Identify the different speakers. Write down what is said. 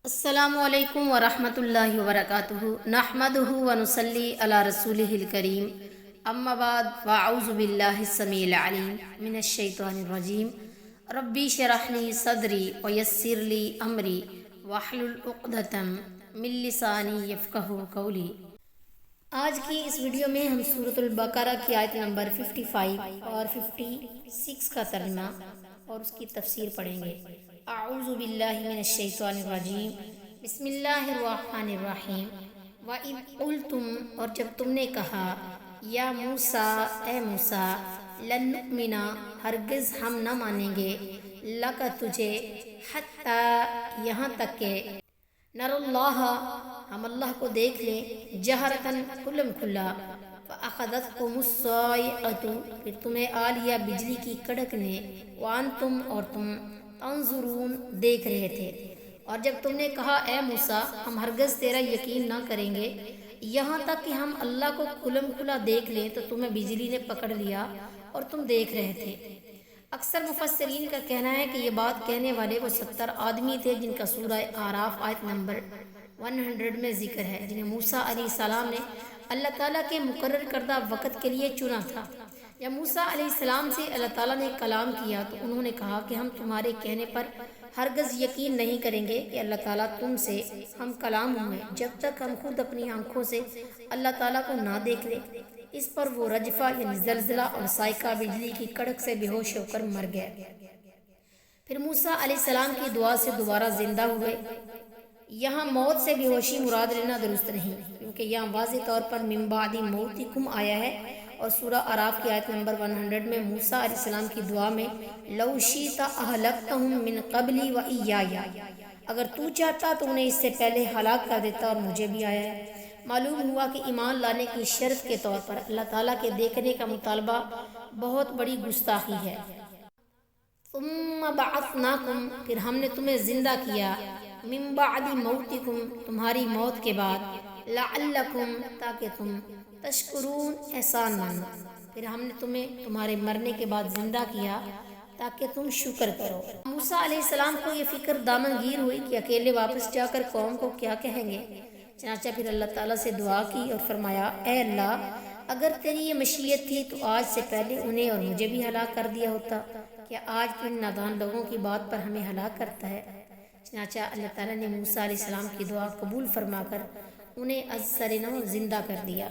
Speaker 1: السلام علیکم ورحمۃ اللہ وبرکاتہ نحمدہ ونصلی علی رسولہ الکریم اما بعد فاعوذ باللہ السمیع العلیم من الشیطان الرجیم ربی اشرح لی صدری ویسر لی امری واحلل عقدۃ من لسانی یفقہوا قولی۔ آج کی اس ویڈیو میں ہم سورۃ البقرہ کی آیت نمبر 55 اور 56 کا ترجمہ اور اس کی تفسیر پڑھیں گے۔ اعوذ باللہ من الشیطان الرجیم، بسم اللہ الرحمن الرحیم۔ وَإِذْ قُلْتُمْ، اور جب تم نے کہا، یا موسیٰ، اے موسیٰ، لن نؤمن، ہرگز ہم نہ مانیں گے، لک تجھے، حتیٰ یہاں تک کہ، نر اللہ، ہم اللہ کو دیکھ لیں، جہرتاً کھلم کھلا، فَأَخَذَتْكُمُ الصَّاعِقَةُ، پھر تمہیں آ لیا بجلی کی کڑک نے، وَأَنْتُمْ، اور تم، تنظرون، دیکھ رہے تھے۔ اور جب تم نے کہا، اے موسیٰ، ہم ہرگز تیرا یقین نہ کریں گے یہاں تک کہ ہم اللہ کو کھلم کھلا دیکھ لیں، تو تمہیں بجلی نے پکڑ لیا اور تم دیکھ رہے تھے۔ اکثر مفسرین کا کہنا ہے کہ یہ بات کہنے والے وہ 70 آدمی تھے جن کا سورہ اعراف آیت نمبر 100 میں ذکر ہے، جنہیں موسیٰ علیہ السلام نے اللہ تعالیٰ کے مقرر کردہ وقت کے لیے چنا تھا۔ جب موسیٰ علیہ السلام سے اللہ تعالیٰ نے کلام کیا تو انہوں نے کہا کہ ہم تمہارے کہنے پر ہرگز یقین نہیں کریں گے کہ اللہ تعالیٰ تم سے ہم کلام ہوئے، جب تک ہم خود اپنی آنکھوں سے اللہ تعالیٰ کو نہ دیکھ لیں۔ اس پر وہ رجفہ یعنی زلزلہ اور صاعقہ بجلی کی کڑک سے بے ہوش ہو کر مر گئے۔ پھر موسیٰ علیہ السلام کی دعا سے دوبارہ زندہ ہوئے۔ یہاں موت سے بے ہوشی مراد لینا درست نہیں، کیونکہ یہاں واضح طور پر من بعد موتکم آیا ہے، اور سورہ اعراف کی آیت نمبر 100 میں موسیٰ علیہ السلام کی دعا میں لو شئت اہلکتہم من قبلی وایایا، اگر تو چاہتا تو انہیں اس سے پہلے ہلاک کر دیتا اور مجھے بھی آیا ہے۔ معلوم ہوا کہ ایمان لانے کی شرط کے طور پر اللہ تعالیٰ کے دیکھنے کا مطالبہ بہت بڑی گستاخی ہے۔ ثم بعثناکم، پھر ہم نے تمہیں زندہ کیا، من بعد موتکم، تمہاری موت کے بعد، لعلکم، تاکہ تم، تشکرون، احسان مانو، پھر ہم نے تمہیں تمہارے مرنے کے بعد زندہ کیا تاکہ تم شکر کرو۔ موسیٰ علیہ السلام کو یہ فکر دامن گیر ہوئی کہ اکیلے واپس جا کر قوم کو کیا کہیں گے، چنانچہ پھر اللہ تعالیٰ سے دعا کی اور فرمایا، اے اللہ، اگر تیری یہ مشیت تھی تو آج سے پہلے انہیں اور مجھے بھی ہلاک کر دیا ہوتا، کیا آج ان نادان لوگوں کی بات پر ہمیں ہلاک کرتا ہے؟ چنانچہ اللہ تعالیٰ نے موسیٰ علیہ السلام کی دعا قبول فرما کر انہیں از سر نو زندہ کر دیا۔